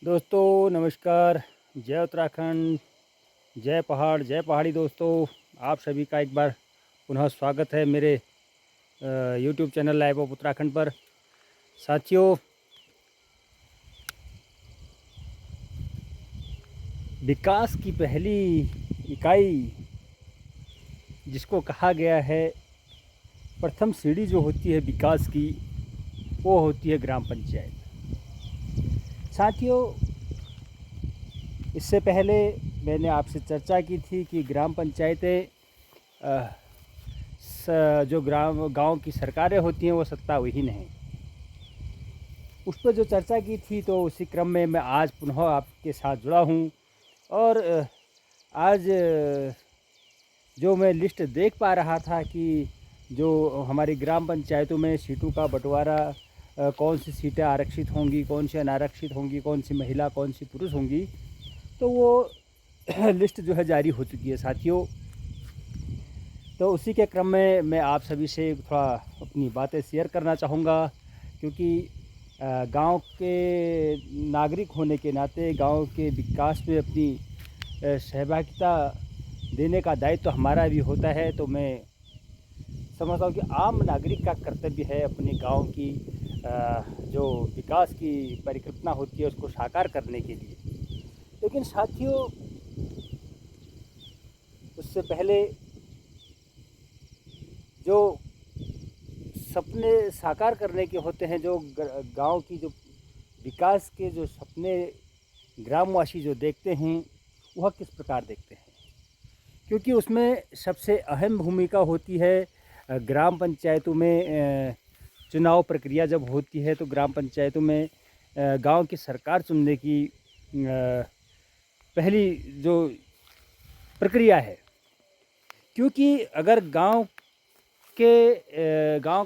दोस्तों नमस्कार। जय उत्तराखंड, जय पहाड़, जय पहाड़ी। दोस्तों आप सभी का एक बार पुनः स्वागत है मेरे YouTube channel live of Uttarakhand पर। साथियों, विकास की पहली इकाई जिसको कहा गया है, प्रथम सीढ़ी जो होती है विकास की, वो होती है ग्राम पंचायत। साथियों, इससे पहले मैंने आपसे चर्चा की थी कि ग्राम पंचायतें जो गांव की सरकारें होती हैं वो सत्ताविहीन हैं। उस पर जो चर्चा की थी, तो उसी क्रम में मैं आज पुनः आपके साथ जुड़ा हूँ। और आज जो मैं लिस्ट देख पा रहा था कि जो हमारी ग्राम पंचायतों में सीटों का बंटवारा, कौन सी सीटें आरक्षित होंगी, कौन सी अनारक्षित होंगी, कौन सी महिला कौन सी पुरुष होंगी, तो वो लिस्ट जो है जारी हो चुकी है साथियों। तो उसी के क्रम में मैं आप सभी से थोड़ा अपनी बातें शेयर करना चाहूँगा, क्योंकि गांव के नागरिक होने के नाते गांव के विकास में अपनी सहभागिता देने का दायित्व तो हमारा भी होता है। तो मैं समझता हूँ कि आम नागरिक का कर्तव्य है अपने गांव की जो विकास की परिकल्पना होती है उसको साकार करने के लिए। लेकिन साथियों, उससे पहले जो सपने साकार करने के होते हैं, जो गांव की जो विकास के जो सपने ग्रामवासी जो देखते हैं, वह किस प्रकार देखते हैं, क्योंकि उसमें सबसे अहम भूमिका होती है ग्राम पंचायतों में चुनाव प्रक्रिया जब होती है, तो ग्राम पंचायतों में गांव की सरकार चुनने की पहली जो प्रक्रिया है। क्योंकि अगर गांव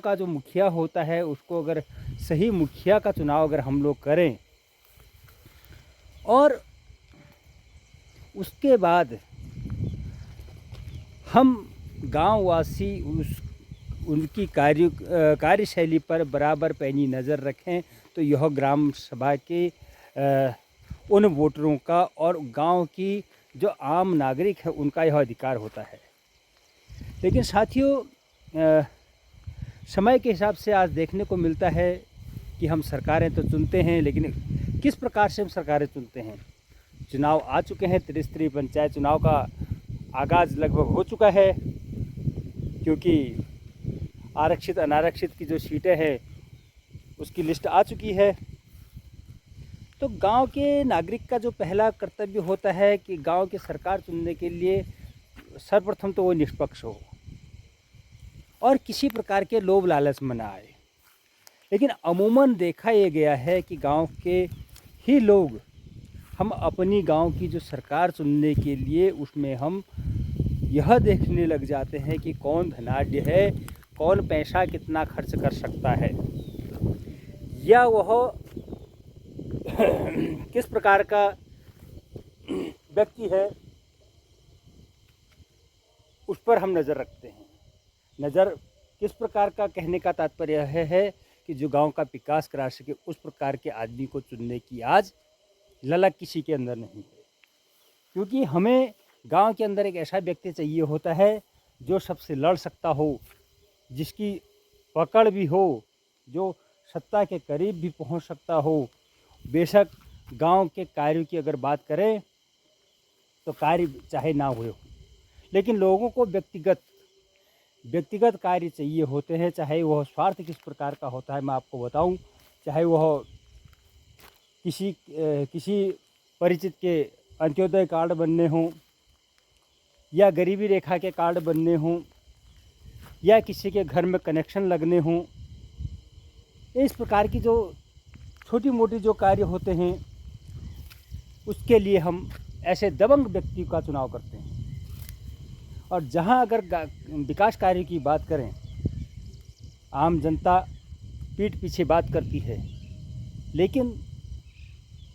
का जो मुखिया होता है, उसको अगर सही मुखिया का चुनाव अगर हम लोग करें और उसके बाद हम गांववासी उनकी कार्यशैली पर बराबर पैनी नज़र रखें, तो यह ग्राम सभा के उन वोटरों का और गांव की जो आम नागरिक है उनका यह अधिकार होता है। लेकिन साथियों, समय के हिसाब से आज देखने को मिलता है कि हम सरकारें तो चुनते हैं, लेकिन किस प्रकार से हम सरकारें चुनते हैं। चुनाव आ चुके हैं, त्रिस्तरीय पंचायत चुनाव का आगाज़ लगभग हो चुका है, क्योंकि आरक्षित अनारक्षित की जो सीटें हैं उसकी लिस्ट आ चुकी है। तो गांव के नागरिक का जो पहला कर्तव्य होता है कि गांव की सरकार चुनने के लिए सर्वप्रथम तो वो निष्पक्ष हो और किसी प्रकार के लोभ लालच में ना आए। लेकिन अमूमन देखा यह गया है कि गांव के ही लोग, हम अपनी गांव की जो सरकार चुनने के लिए उसमें हम यह देखने लग जाते हैं कि कौन धनाढ्य है, कौन पैसा कितना खर्च कर सकता है, या वह किस प्रकार का व्यक्ति है, उस पर हम नज़र रखते हैं। नज़र किस प्रकार का, कहने का तात्पर्य है कि जो गांव का विकास करा सके, उस प्रकार के आदमी को चुनने की आज ललक किसी के अंदर नहीं है। क्योंकि हमें गांव के अंदर एक ऐसा व्यक्ति चाहिए होता है जो सबसे लड़ सकता हो, जिसकी पकड़ भी हो, जो सत्ता के करीब भी पहुंच सकता हो। बेशक गांव के कार्यों की अगर बात करें तो कार्य चाहे ना हुए हो, लेकिन लोगों को व्यक्तिगत कार्य चाहिए होते हैं, चाहे वह स्वार्थ किस प्रकार का होता है मैं आपको बताऊं। चाहे वह किसी परिचित के अंत्योदय कार्ड बनने हों, या गरीबी रेखा के कार्ड बनने हों, या किसी के घर में कनेक्शन लगने हों, इस प्रकार की जो छोटी मोटी जो कार्य होते हैं, उसके लिए हम ऐसे दबंग व्यक्ति का चुनाव करते हैं। और जहां अगर विकास कार्य की बात करें, आम जनता पीठ पीछे बात करती है, लेकिन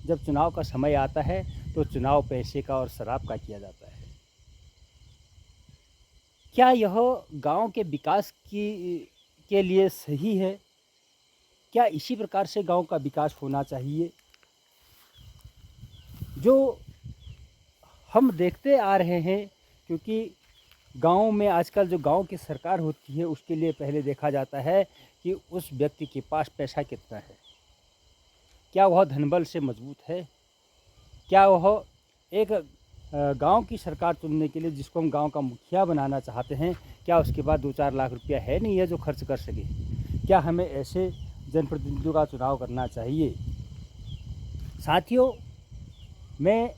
जब चुनाव का समय आता है तो चुनाव पैसे का और शराब का किया जाता है। क्या यह गांव के विकास के लिए सही है? क्या इसी प्रकार से गांव का विकास होना चाहिए? जो हम देखते आ रहे हैं, क्योंकि गाँव में आजकल जो गाँव की सरकार होती है उसके लिए पहले देखा जाता है कि उस व्यक्ति के पास पैसा कितना है, क्या वह धनबल से मजबूत है, क्या वह एक गांव की सरकार चुनने के लिए जिसको हम गांव का मुखिया बनाना चाहते हैं, क्या उसके बाद 2-4 लाख रुपया है नहीं है जो खर्च कर सके। क्या हमें ऐसे जनप्रतिनिधियों का चुनाव करना चाहिए। साथियों, मैं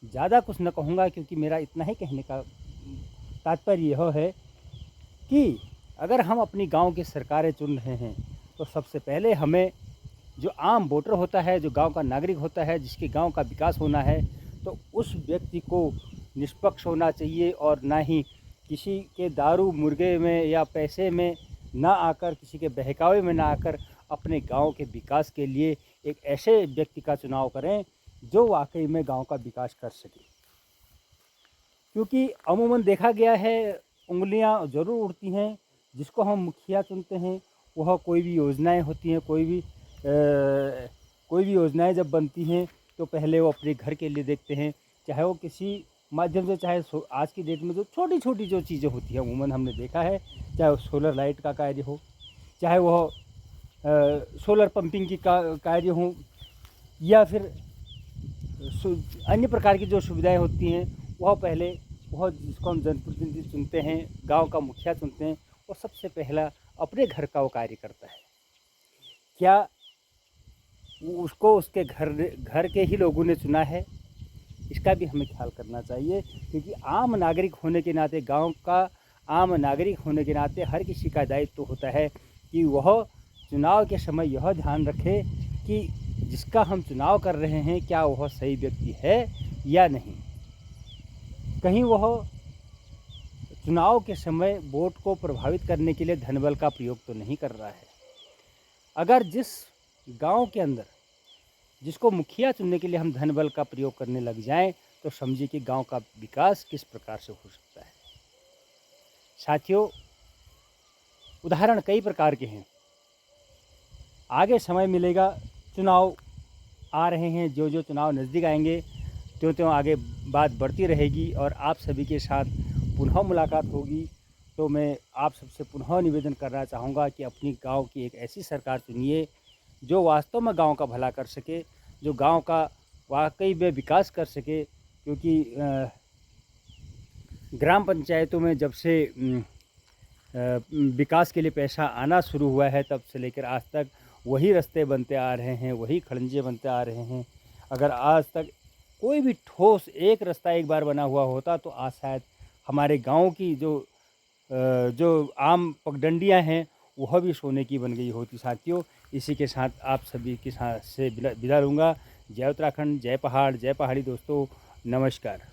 ज़्यादा कुछ न कहूँगा, क्योंकि मेरा इतना ही कहने का तात्पर्य यह है कि अगर हम अपनी गांव की सरकारें चुन रहे हैं तो सबसे पहले हमें जो आम वोटर होता है, जो गांव का नागरिक होता है, जिसके गांव का विकास होना है, तो उस व्यक्ति को निष्पक्ष होना चाहिए और ना ही किसी के दारू मुर्गे में या पैसे में ना आकर, किसी के बहकावे में ना आकर अपने गांव के विकास के लिए एक ऐसे व्यक्ति का चुनाव करें जो वाकई में गांव का विकास कर सके। क्योंकि अमूमन देखा गया है, उंगलियां ज़रूर उड़ती हैं, जिसको हम मुखिया चुनते हैं वह कोई भी योजनाएं होती हैं, कोई भी योजनाएं जब बनती हैं तो पहले वो अपने घर के लिए देखते हैं, चाहे वो किसी माध्यम से, चाहे आज की डेट में जो छोटी छोटी जो चीज़ें होती हैं अमूमन हमने देखा है, चाहे वो सोलर लाइट का कार्य हो, चाहे वह सोलर पंपिंग की कार्य हो, या फिर अन्य प्रकार की जो सुविधाएं होती हैं, वह जिसको हम जनप्रतिनिधि चुनते हैं, गांव का मुखिया चुनते हैं, वो सबसे पहला अपने घर का वो कार्य करता है। क्या उसको उसके घर के ही लोगों ने चुना है, इसका भी हमें ख्याल करना चाहिए। क्योंकि आम नागरिक होने के नाते, गांव का आम नागरिक होने के नाते हर किसी का दायित्व तो होता है कि वह चुनाव के समय यह ध्यान रखे कि जिसका हम चुनाव कर रहे हैं क्या वह सही व्यक्ति है या नहीं। कहीं वह चुनाव के समय वोट को प्रभावित करने के लिए धनबल का प्रयोग तो नहीं कर रहा है। अगर जिस गांव के अंदर जिसको मुखिया चुनने के लिए हम धनबल का प्रयोग करने लग जाएं, तो समझिए कि गांव का विकास किस प्रकार से हो सकता है। साथियों, उदाहरण कई प्रकार के हैं। आगे समय मिलेगा, चुनाव आ रहे हैं, जो जो चुनाव नज़दीक आएंगे त्यों त्यों आगे बात बढ़ती रहेगी और आप सभी के साथ पुनः मुलाकात होगी। तो मैं आप सबसे पुनः निवेदन करना चाहूँगा कि अपनी गांव की एक ऐसी सरकार चुनिए जो वास्तव में गांव का भला कर सके, जो गांव का वाकई में विकास कर सके। क्योंकि ग्राम पंचायतों में जब से विकास के लिए पैसा आना शुरू हुआ है, तब से लेकर आज तक वही रास्ते बनते आ रहे हैं, वही खड़ंजे बनते आ रहे हैं। अगर आज तक कोई भी ठोस एक रास्ता एक बार बना हुआ होता तो आज शायद हमारे गांव की जो आम पगडंडियां हैं वह भी सोने की बन गई होती। साथियों, इसी के साथ आप सभी के साथ से विदा लूँगा। जय उत्तराखंड, जय पहाड़, जय पहाड़ी दोस्तों, नमस्कार।